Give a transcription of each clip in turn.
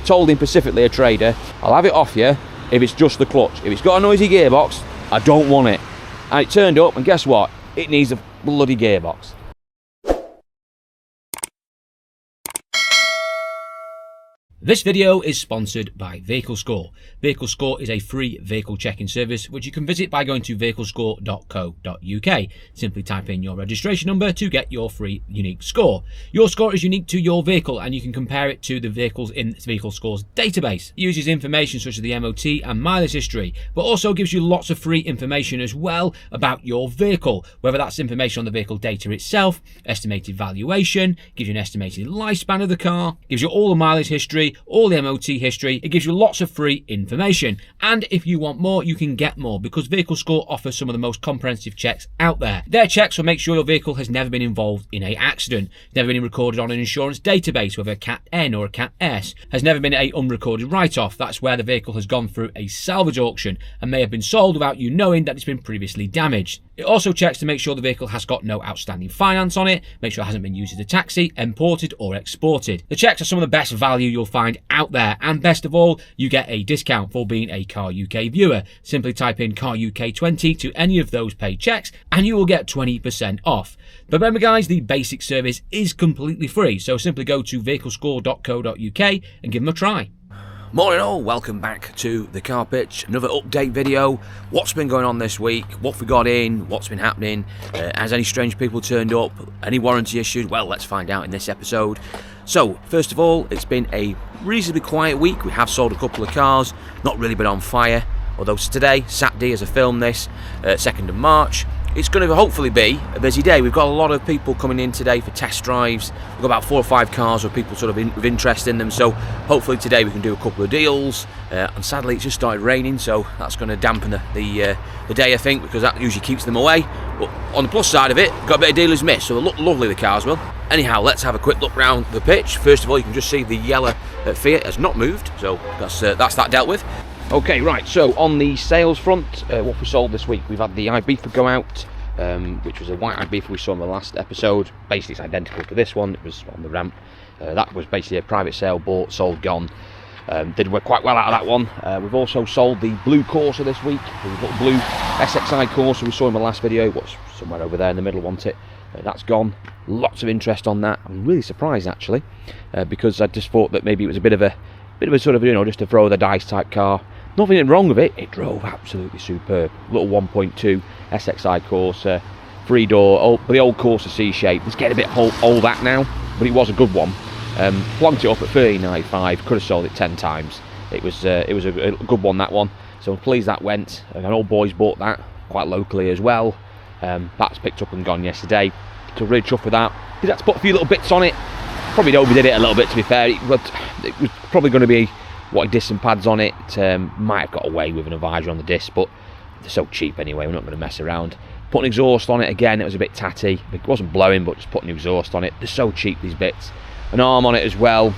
told him specifically, a trader, I'll have it off you if it's just the clutch. If it's got a noisy gearbox, I don't want it. And it turned up, and guess what? It needs a bloody gearbox. This video is sponsored by Vehicle Score. Vehicle Score is a free vehicle checking service which you can visit by going to vehiclescore.co.uk. Simply type in your registration number to get your free unique score. Your score is unique to your vehicle and you can compare it to the vehicles in Vehicle Score's database. It uses information such as the MOT and mileage history, but also gives you lots of free information as well about your vehicle, whether that's information on the vehicle data itself, estimated valuation, gives you an estimated lifespan of the car, gives you all the mileage history, all the MOT history. It gives you lots of free information, and if you want more you can get more because Vehicle Score offers some of the most comprehensive checks out there. Their checks will make sure your vehicle has never been involved in an accident, never been recorded on an insurance database, whether a Cat N or a Cat S, has never been a unrecorded write-off. That's where the vehicle has gone through a salvage auction and may have been sold without you knowing that it's been previously damaged. It also checks to make sure the vehicle has got no outstanding finance on it, make sure it hasn't been used as a taxi, imported or exported. The checks are some of the best value you'll find out there, and best of all, you get a discount for being a Car UK viewer. Simply type in Car UK 20 to any of those paid checks and you will get 20% off. But remember guys, the basic service is completely free, so simply go to vehiclescore.co.uk and give them a try. Morning all, welcome back to the Car Pitch, another update video. What's been going on this week, what we got in, what's been happening, has any strange people turned up, any warranty issues? Well, let's find out in this episode. So, first of all, it's been a reasonably quiet week. We have sold a couple of cars, not really been on fire, although today, Saturday as I film this, 2nd of March, it's going to hopefully be a busy day. We've got a lot of people coming in today for test drives. We've got about 4 or 5 cars with people sort of with interest in them, so hopefully today we can do a couple of deals. And sadly it's just started raining, so that's going to dampen the day, I think, because that usually keeps them away. But on the plus side of it, got a bit of dealers miss, so they look lovely, the cars will. Anyhow, let's have a quick look around the pitch. First of all, you can just see the yellow Fiat has not moved, so that's that dealt with. Okay, right, so on the sales front, what we sold this week, we've had the Ibiza go out, which was a white Ibiza we saw in the last episode. Basically it's identical to this one, it was on the ramp. That was basically a private sale, bought, sold, gone. Did work quite well out of that one. We've also sold the blue Corsa this week, the little blue SXI Corsa we saw in the last video, what's somewhere over there in the middle, wasn't it? That's gone. Lots of interest on that. I'm really surprised actually, because I just thought that maybe it was a bit of a sort of, you know, just a throw the dice type car. Nothing wrong with it. It drove absolutely superb. Little 1.2 SXI Corsa, 3-door, the old Corsa C-shape. It's getting a bit old that now, but it was a good one. Plonked it up at 13.95. Could have sold it 10 times. It was a good one, that one. So I'm pleased that went. An old boys bought that quite locally as well. That's picked up and gone yesterday. So really chuffed with that. Did have to put a few little bits on it. Probably overdid it a little bit, to be fair. It was probably going to be disc and pads on it. Might have got away with an advisor on the disc, but they're so cheap anyway, we're not going to mess around. Put an exhaust on it again, it was a bit tatty. It wasn't blowing, but just put an exhaust on it. They're so cheap, these bits. An arm on it as well.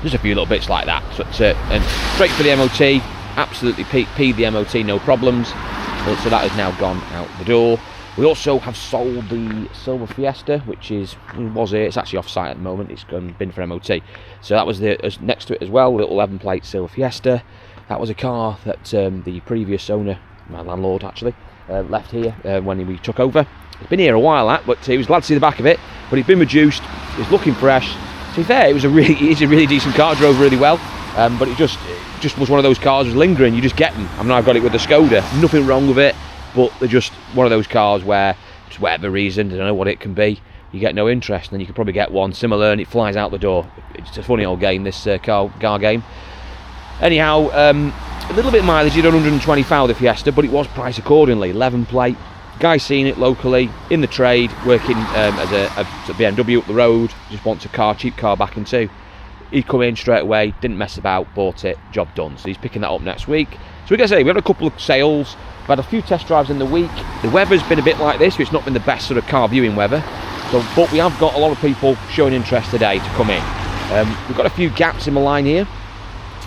Just a few little bits like that. So, and straight for the MOT. Absolutely peed the MOT, no problems. So that has now gone out the door. We also have sold the Silver Fiesta, which was here. It's actually off site at the moment. It's been for MOT. So that was next to it as well. Little 11 plate Silver Fiesta. That was a car that the previous owner, my landlord actually, left here when we took over. It's been here a while, but he was glad to see the back of it. But it's been reduced. It's looking fresh. To be fair, it's a really decent car. Drove really well. But it just was one of those cars was lingering. You just get them. I mean, I've got it with the Skoda. Nothing wrong with it. But they're just one of those cars where, for whatever reason, I don't know what it can be, you get no interest, and then you can probably get one similar and it flies out the door. It's a funny old game, this car game. Anyhow, a little bit mileage, you done 120,000 the Fiesta, but it was priced accordingly. 11 plate, guy seen it locally, in the trade, working as a BMW up the road, just wants a cheap car back in two. He'd come in straight away, didn't mess about, bought it, job done. So he's picking that up next week. So we gotta say, we had a couple of sales, we've had a few test drives in the week. The weather's been a bit like this, it's not been the best sort of car viewing weather. So, but we have got a lot of people showing interest today to come in. We've got a few gaps in the line here,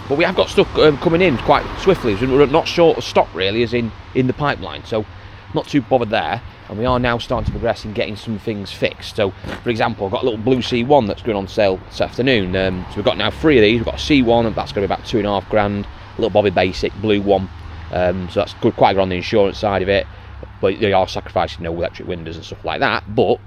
but we have got stuff coming in quite swiftly. So we're not short of stock really, as in the pipeline. So not too bothered there. and we are now starting to progress in getting some things fixed. So, for example, I've got a little blue C1 that's going on sale this afternoon. So we've got now 3 of these. We've got a C1, and that's going to be about £2.5 grand. A little Bobby Basic blue one. So that's good, quite good on the insurance side of it. But they are sacrificing no electric windows and stuff like that. But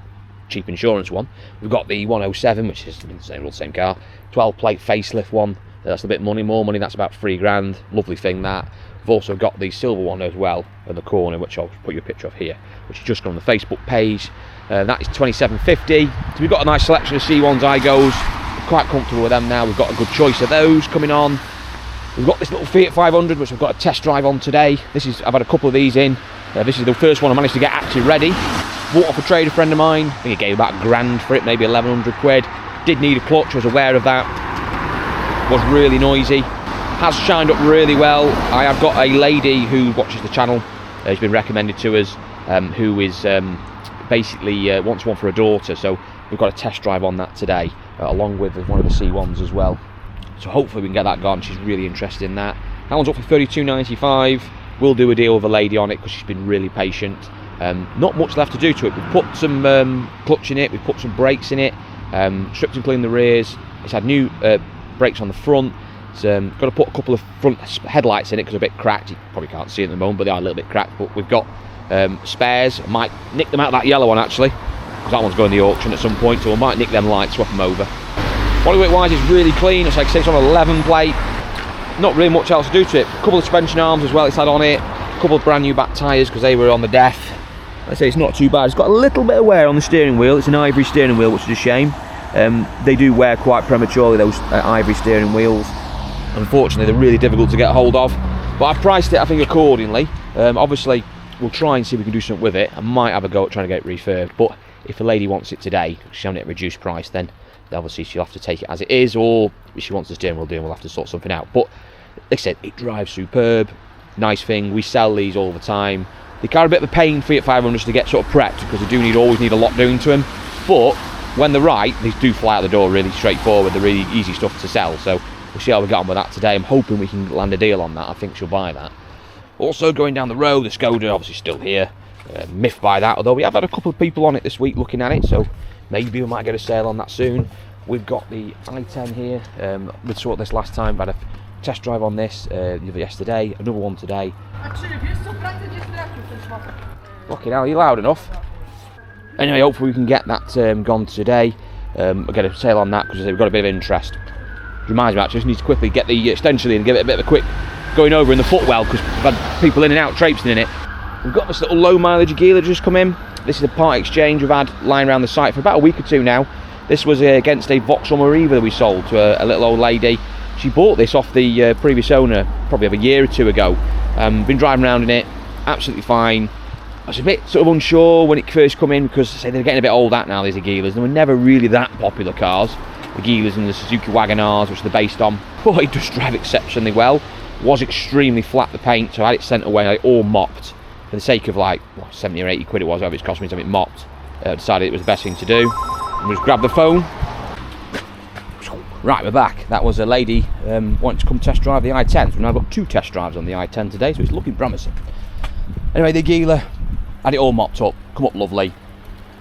cheap insurance one. We've got the 107, which is the same car. 12 plate facelift one. That's a bit more money. That's about £3 grand. Lovely thing that. We've also got the silver one as well in the corner, which I'll put you a picture of here, which is just on the Facebook page. That is £27.50. So we've got a nice selection of C1s, iGos. We're quite comfortable with them now. We've got a good choice of those coming on. We've got this little Fiat 500, which I've got a test drive on today. I've had a couple of these in. This is the first one I managed to get actually ready. Bought off a trader friend of mine. I think he gave about £1,000 for it, maybe 1,100 quid. Did need a clutch, I was aware of that. Was really noisy. Has shined up really well. I have got a lady who watches the channel, has been recommended to us, who is basically wants one for her daughter, so we've got a test drive on that today, along with one of the C1s as well. So hopefully we can get that gone. She's really interested in that. That one's up for £32.95. We'll do a deal with a lady on it because she's been really patient. Not much left to do to it. We've put some clutch in it, we've put some brakes in it, stripped and cleaned the rears. It's had new brakes on the front. It's got to put a couple of front headlights in it because they're a bit cracked. You probably can't see it at the moment, but they are a little bit cracked. But we've got spares. I might nick them out of that yellow one actually, because that one's going to the auction at some point, so I might nick them lights, swap them over. Bodywork wise is really clean. It's like 6 on 11 plate. Not really much else to do to it. A couple of suspension arms as well it's had on it. A couple of brand new back tyres because they were on the death. I'd say it's not too bad. It's got a little bit of wear on the steering wheel. It's an ivory steering wheel, which is a shame. They do wear quite prematurely, those ivory steering wheels. Unfortunately, they're really difficult to get hold of. But I've priced it, I think, accordingly. Obviously, we'll try and see if we can do something with it. I might have a go at trying to get it refurbed. But if a lady wants it today, she's having it at a reduced price, then obviously she'll have to take it as it is. Or if she wants the steering wheel doing, we'll have to sort something out. But like I said, it drives superb. Nice thing. We sell these all the time. They carry a bit of a pain, Fiat 500s, to get sort of prepped because they do always need a lot doing to them. But when they're right, they do fly out the door really straightforward. They're really easy stuff to sell. So we'll see how we get on with that today. I'm hoping we can land a deal on that. I think she'll buy that. Also going down the road, the Skoda obviously still here. Miffed by that, although we have had a couple of people on it this week looking at it, so maybe we might get a sale on that soon. We've got the i10 here. We saw this last time, but had a test drive on this yesterday, another one today. Fucking hell, are you loud enough? Anyway, hopefully we can get that gone today. We'll get a sale on that because we've got a bit of interest. Reminds me, actually, I just need to quickly get the extension in and give it a bit of a quick going over in the footwell because we've had people in and out traipsing in it. We've got this little low mileage Agila just come in. This is a part exchange we've had lying around the site for about a week or two now. This was against a Vauxhall Mariva that we sold to a little old lady. She bought this off the previous owner probably a year or two ago. Been driving around in it, absolutely fine. I was a bit sort of unsure when it first come in because they're getting a bit old that now, these Agilas. They were never really that popular cars. Agilas and the Suzuki Wagonars, which they're based on. But it does drive exceptionally well. Was extremely flat, the paint, so I had it sent away like, all mopped. For the sake of like 70 or 80 quid it was, whatever it's cost me to have it mopped. Decided it was the best thing to do. And just grab the phone. Right, we're back. That was a lady wanting to come test drive the i10. So now I've got 2 test drives on the i10 today, so it's looking promising. Anyway, the Agila, had it all mopped up, come up lovely.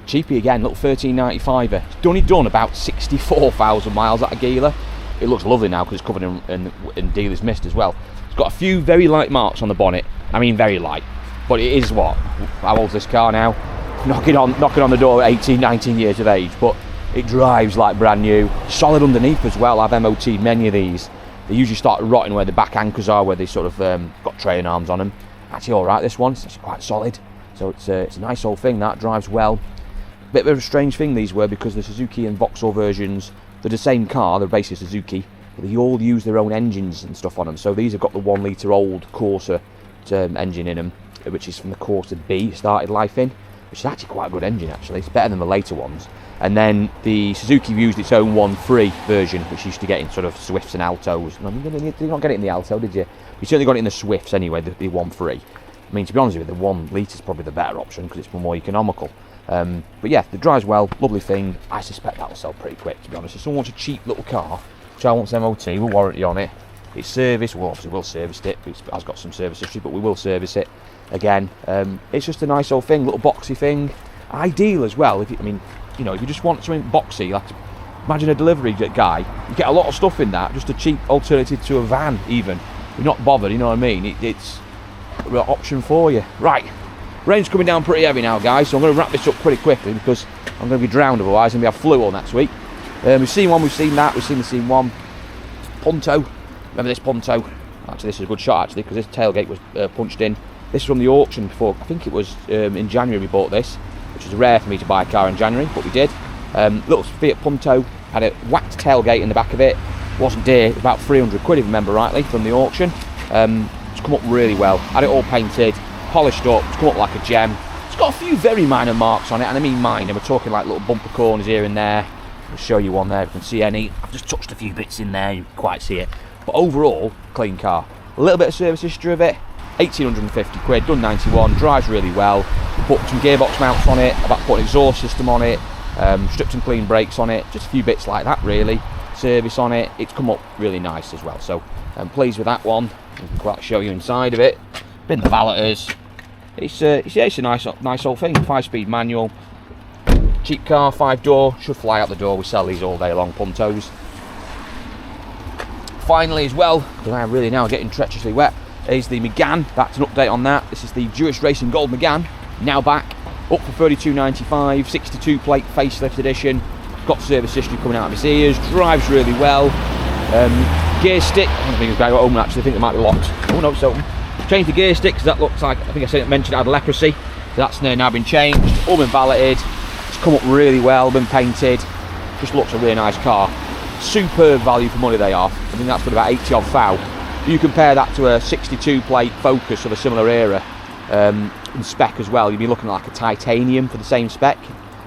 Cheapy again, little 1395er. It's only done about 64,000 miles, that Agila. It looks lovely now because it's covered in dealer's mist as well. It's got a few very light marks on the bonnet. I mean, very light. But it is what? How old's this car now? Knocking on the door at 18, 19 years of age. But it drives like brand new. Solid underneath as well. I've MOT'd many of these. They usually start rotting where the back anchors are, where they sort of got trailing arms on them. Actually, all right, this one. It's actually quite solid. So it's a nice old thing. That drives well. Bit of a strange thing these were because the Suzuki and Vauxhall versions, they're the same car. They're basically Suzuki. But they all use their own engines and stuff on them. So these have got the 1 litre old Corsa engine in them, which is from the Corsa B, started life in, which is actually quite a good engine actually. It's better than the later ones. And then the Suzuki used its own 1.3 version, which you used to get in sort of Swifts and Altos. I mean, you did not get it in the Alto, did you? You certainly got it in the Swifts anyway, the 1.3. I mean, to be honest with you, the 1 litre is probably the better option because it's more economical. But yeah, it drives well, lovely thing. I suspect that will sell pretty quick, to be honest. If someone wants a cheap little car, which I want MOT with warranty on it, It's serviced. Well, obviously we'll service it. It has got some service history, but we will service it again. It's just a nice old thing, little boxy thing. Ideal as well. If you just want something boxy, like imagine a delivery guy. You get a lot of stuff in that. Just a cheap alternative to a van, even. You're not bothered. You know what I mean? It's a real option for you. Right. Rain's coming down pretty heavy now, guys. So I'm going to wrap this up pretty quickly because I'm going to be drowned otherwise, and we have flu all next week. We've seen one. We've seen that. We've seen the scene one. Punto. Remember this Punto? Actually, this is a good shot actually because this tailgate was punched in. This is from the auction before. I think it was in January we bought this, which is rare for me to buy a car in January, but we did. Little Fiat Punto, had a whacked tailgate in the back of it. Wasn't dear, it was about 300 quid if you remember rightly from the auction. It's come up really well. Had it all painted, polished up, it's come up like a gem. It's got a few very minor marks on it, and I mean minor. We're talking like little bumper corners here and there. I'll show you one there if you can see any. I've just touched a few bits in there, you can't quite see it. But overall, clean car. A little bit of service history of it. 1,850 quid, done 91, drives really well. Put some gearbox mounts on it, about to put an exhaust system on it, stripped some clean brakes on it, just a few bits like that really. Service on it, it's come up really nice as well. So I'm pleased with that one. I can quite show you inside of it. Been the valeters. It's a nice old thing. 5-speed manual. Cheap car, 5-door, should fly out the door. We sell these all day long, Puntos. Finally as well, because I am really now getting treacherously wet, is the Megane. That's an update on that. This is the Jewish Racing Gold Megane, now back, up for $32.95, 62 plate facelift edition. Got service history coming out of his ears, drives really well. Gear stick, I don't think it's going to open actually, I think it might be locked. Oh no, it's open. Changed the gear stick because that looks like, I think I mentioned it had leprosy. So that's now been changed, all been valeted. It's come up really well, been painted. Just looks a really nice car. Superb value for money they are. I think that's got about 80 odd thou. You compare that to a 62 plate Focus of a similar era in spec as well, you'd be looking like a titanium for the same spec.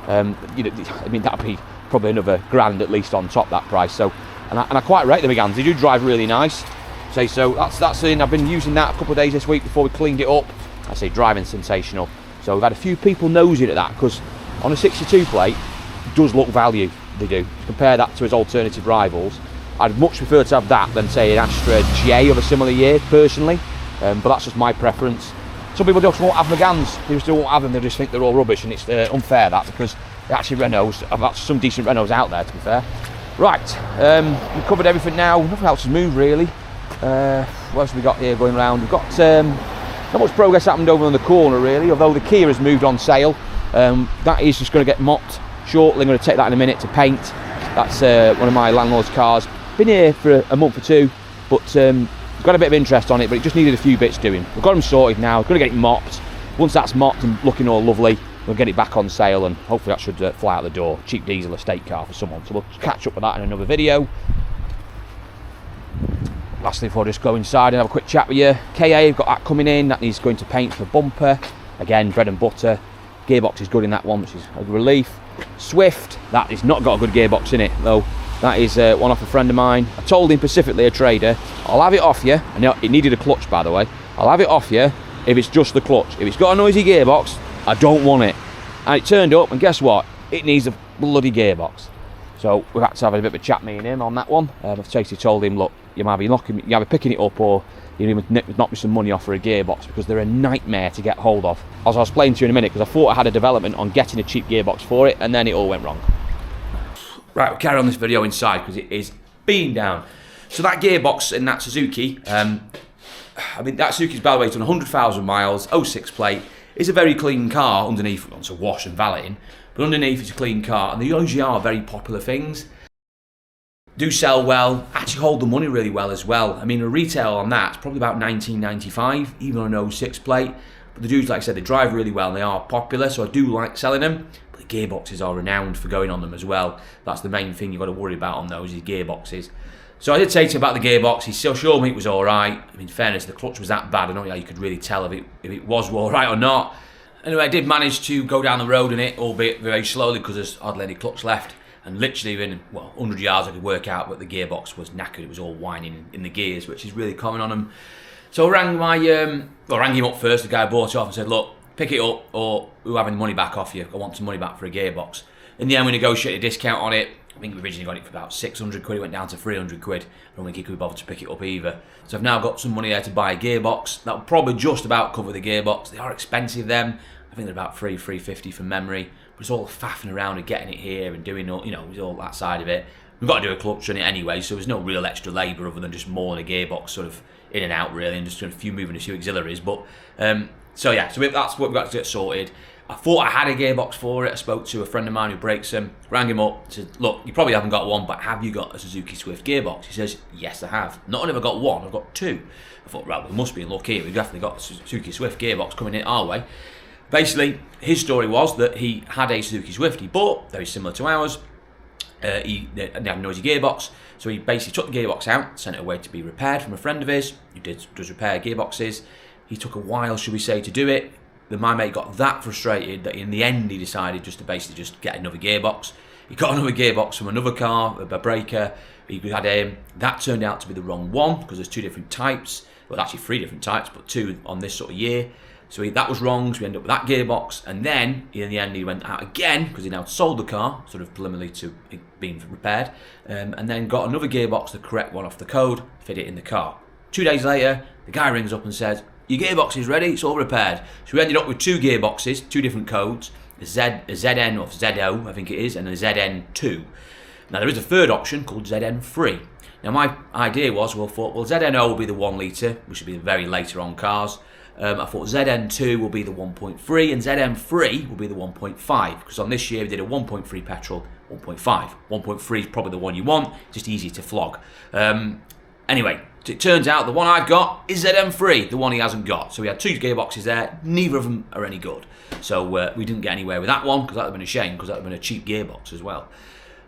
I mean that'd be probably another grand at least on top that price. So and I quite rate the Meganes. They do drive really nice. So that's in. I've been using that a couple of days this week before we cleaned it up. I say driving sensational. So we've had a few people nosing at that because on a 62 plate it does look value. They do. Compare that to his alternative rivals. I'd much prefer to have that than say an Astra J of a similar year personally, but that's just my preference. Some people just won't have Meganes. They just won't have them. They just think they're all rubbish, and it's unfair that because actually Renaults. I've got some decent Renaults out there to be fair. Right, we've covered everything now. Nothing else has moved really. What else have we got here going around? We've got not much progress happened over on the corner really, although the Kia has moved on sale. That is just going to get mopped shortly. I'm going to take that in a minute to paint. That's one of my landlord's cars. Been here for a month or two, but got a bit of interest on it, but it just needed a few bits doing. We've got them sorted now. We're going to get it mopped. Once that's mopped and looking all lovely, we'll get it back on sale, and hopefully that should fly out the door. Cheap diesel estate car for someone. So we'll catch up with that in another video. Lastly, before I just go inside and have a quick chat with you, KA, we've got that coming in. That needs going to paint for the bumper. Again, bread and butter. Gearbox is good in that one, which is a relief. Swift, that has not got a good gearbox in it though. That is one off a friend of mine. I told him specifically, a trader, I'll have it off you. And it needed a clutch, by the way. I'll have it off you if it's just the clutch. If it's got a noisy gearbox, I don't want it. And it turned up, and guess what? It needs a bloody gearbox. So we've had to have a bit of a chat, me and him, on that one. I've basically told him, look, you either picking it up or you need to knock me some money off for a gearbox because they're a nightmare to get hold of. As I'll explain to you in a minute, because I thought I had a development on getting a cheap gearbox for it, and then it all went wrong. Right, we'll carry on this video inside because it is being down. So that gearbox in that Suzuki, I mean that Suzuki's by the way done 100,000 miles, 06 plate. It's a very clean car underneath, onto wash and valeting, but underneath it's a clean car, and they usually are very popular things. Do sell well, actually hold the money really well as well. I mean, a retail on that's probably about $19.95, even on an 06 plate. But the dudes, like I said, they drive really well and they are popular, so I do like selling them. But the gearboxes are renowned for going on them as well. That's the main thing you've got to worry about on those, is gearboxes. So I did say to him about the gearbox. He still showed me it was all right. I mean, in fairness, the clutch was that bad. I don't know how you could really tell if it was all right or not. Anyway, I did manage to go down the road in it, albeit very slowly because there's hardly any clutch left. And literally within 100 yards I could work out, but the gearbox was knackered. It was all whining in the gears, which is really common on them. So I rang him up first, the guy bought it off, and said, look, pick it up or we'll have any money back off you. I want some money back for a gearbox. In the end, we negotiated a discount on it. I think we originally got it for about 600 quid, it went down to 300 quid. I don't think he could be bothered to pick it up either. So I've now got some money there to buy a gearbox. That'll probably just about cover the gearbox. They are expensive, them. I think they're about $350 from memory. But it's all faffing around and getting it here and doing all, all that side of it. We've got to do a clutch on it anyway, so there's no real extra labour other than just mauling a gearbox sort of in and out really, and just doing moving a few auxiliaries. But so that's what we've got to get sorted. I thought I had a gearbox for it. I spoke to a friend of mine who breaks them, rang him up, said, look, you probably haven't got one, but have you got a Suzuki Swift gearbox? He says, yes, I have. Not only have I got one, I've got two. I thought, right, we must be in luck here. We've definitely got a Suzuki Swift gearbox coming in our way. Basically, his story was that he had a Suzuki Swift he bought, very similar to ours. He had a noisy gearbox, so he basically took the gearbox out, sent it away to be repaired from a friend of his who does repair gearboxes. He took a while, should we say, to do it. My mate got that frustrated that in the end he decided just to basically just get another gearbox. He got another gearbox from another car, a breaker. He had that turned out to be the wrong one because there's two different types. Well, actually three different types, but two on this sort of year. So that was wrong, so we ended up with that gearbox, and then in the end he went out again because he now sold the car, sort of preliminary to it being repaired, and then got another gearbox, the correct one off the code, fit it in the car. 2 days later, the guy rings up and says, your gearbox is ready, it's all repaired. So we ended up with two gearboxes, two different codes, a ZN or ZO, I think it is, and a ZN2. Now there is a third option called ZN3. Now my idea was, ZNO will be the 1 litre, which will be very later on cars. I thought ZN2 will be the 1.3 and ZN3 will be the 1.5, because on this year we did a 1.3 petrol, 1.5. 1.3 is probably the one you want, just easy to flog. Anyway, it turns out the one I've got is ZN3, the one he hasn't got. So we had two gearboxes there, neither of them are any good. So we didn't get anywhere with that one, because that would have been a shame, because that would have been a cheap gearbox as well.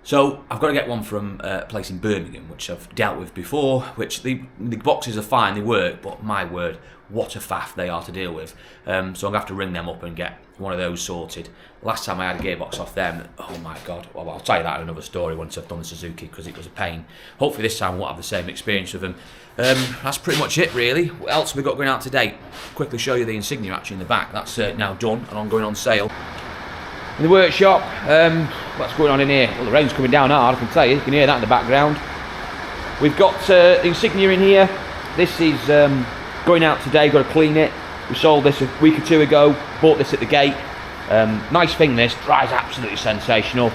So I've got to get one from a place in Birmingham, which I've dealt with before, which the boxes are fine, they work, but my word, what a faff they are to deal with. So I'm going to have to ring them up and get one of those sorted. Last time I had a gearbox off them, oh my God, well, I'll tell you that in another story once I've done the Suzuki, because it was a pain. Hopefully this time I won't have the same experience with them. That's pretty much it really. What else have we got going out today? Quickly show you the Insignia actually in the back. That's now done and going on sale. In the workshop, what's going on in here? Well, the rain's coming down hard, I can tell you. You can hear that in the background. We've got the Insignia in here. This is going out today, got to clean it. We sold this a week or two ago, bought this at the gate. Nice thing this, dries absolutely sensational.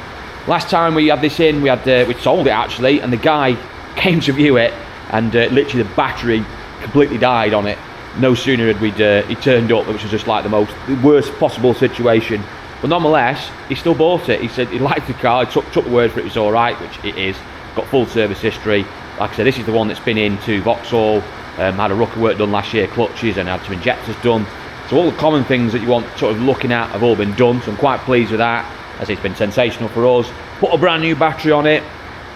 Last time we had this in, we'd sold it actually, and the guy came to view it, and literally the battery completely died on it. No sooner had he turned up, which was just like the worst possible situation. But nonetheless, he still bought it. He said he liked the car, he took the word for it, was alright, which it is. Got full service history. Like I said, this is the one that's been into Vauxhall, had a rucker work done last year, clutches, and had some injectors done. So all the common things that you want sort of looking at have all been done, so I'm quite pleased with that, as it's been sensational for us. Put a brand new battery on it,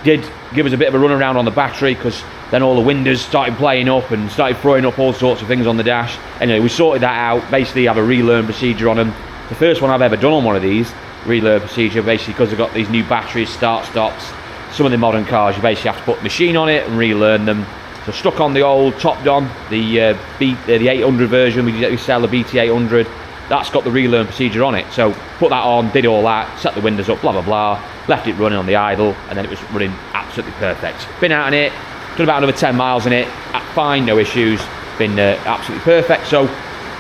did give us a bit of a run around on the battery, because then all the windows started playing up and started throwing up all sorts of things on the dash. Anyway, we sorted that out, basically have a relearn procedure on them. The first one I've ever done on one of these, relearn procedure, basically because they've got these new batteries, start stops. Some of the modern cars you basically have to put the machine on it and relearn them. So stuck on the old topped on, the 800 version, we sell the BT800, that's got the relearn procedure on it. So put that on, did all that, set the windows up, blah blah blah, left it running on the idle, and then it was running absolutely perfect. Been out in it, done about another 10 miles in it, fine, no issues, been absolutely perfect. So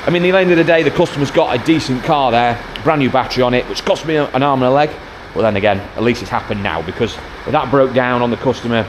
I mean, at the end of the day, the customer's got a decent car there, brand new battery on it, which cost me an arm and a leg. But then again, at least it's happened now, because if that broke down on the customer,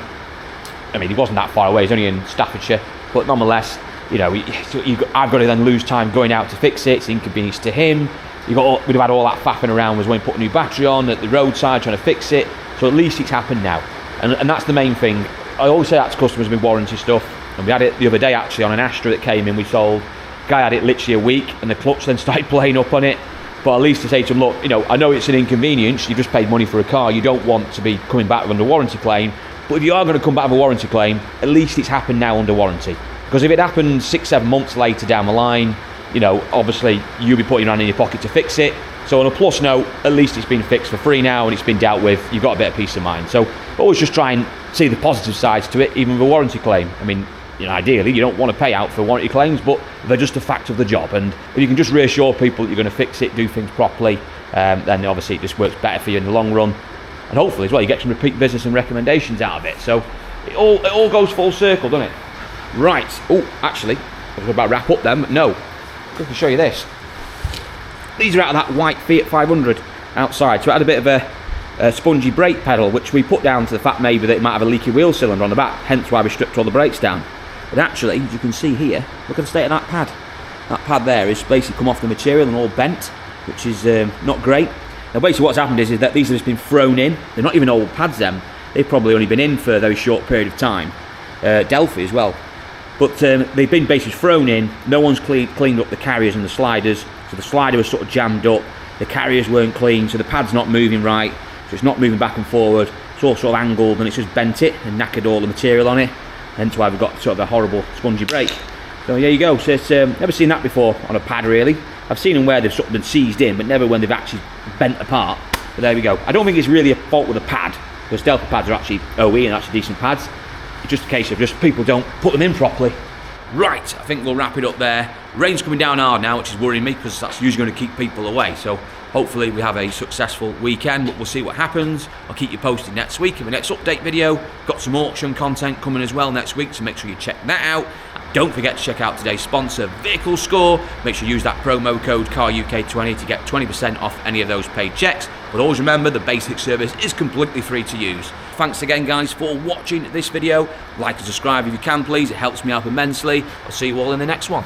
I mean, he wasn't that far away, he's only in Staffordshire, but nonetheless, I've got to then lose time going out to fix it. It's inconvenience to him. We'd have had all that faffing around was when he put a new battery on at the roadside trying to fix it. So at least it's happened now, and that's the main thing. I always say that to customers with warranty stuff, and we had it the other day actually on an Astra that came in, we sold. Guy had it literally a week, and the clutch then started playing up on it. But at least to say to him, look, I know it's an inconvenience, you've just paid money for a car, you don't want to be coming back under warranty claim, but if you are going to come back with a warranty claim, at least it's happened now under warranty. Because if it happened 6-7 months later down the line, obviously you'll be putting your hand in your pocket to fix it. So on a plus note, at least it's been fixed for free now and it's been dealt with, you've got a bit of peace of mind. So always just try and see the positive sides to it, even with a warranty claim. I mean, ideally you don't want to pay out for warranty claims, but they're just a fact of the job, and if you can just reassure people that you're going to fix it, do things properly, then obviously it just works better for you in the long run. and hopefully as well you get some repeat business and recommendations out of it. So it all goes full circle, doesn't it? Right. Oh, actually, I was about to wrap up then, but no. I can show you this. These are out of that white Fiat 500 outside. So it had a bit of a spongy brake pedal, which we put down to the fact maybe that it might have a leaky wheel cylinder on the back, hence why we stripped all the brakes down. But actually, as you can see here, look at the state of that pad. That pad there is basically come off the material and all bent, which is not great. Now basically what's happened is that these have just been thrown in. They're not even old pads then. They've probably only been in for a very short period of time. Delphi as well. But they've been basically thrown in. No one's cleaned up the carriers and the sliders. So the slider was sort of jammed up. The carriers weren't clean, so the pad's not moving right. So it's not moving back and forward. It's all sort of angled and it's just bent it and knackered all the material on it. Hence why we've got sort of a horrible spongy brake. So there you go. So it's never seen that before on a pad really. I've seen them where they've sort of been seized in, but never when they've actually bent apart. But there we go. I don't think it's really a fault with the pad, because Delphi pads are actually OE and actually decent pads. It's just a case of just people don't put them in properly. Right, I think we'll wrap it up there. Rain's coming down hard now, which is worrying me because that's usually going to keep people away. So hopefully we have a successful weekend, but we'll see what happens. I'll keep you posted next week in the next update video. Got some auction content coming as well next week, so make sure you check that out. Don't forget to check out today's sponsor, Vehicle Score. Make sure you use that promo code CARUK20 to get 20% off any of those paid checks. But always remember, the basic service is completely free to use. Thanks again, guys, for watching this video. Like and subscribe if you can, please. It helps me out immensely. I'll see you all in the next one.